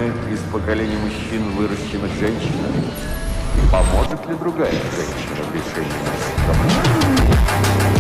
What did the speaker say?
мы из поколения мужчин, выращенных женщинами? Поможет ли другая женщина в решении наших проблем?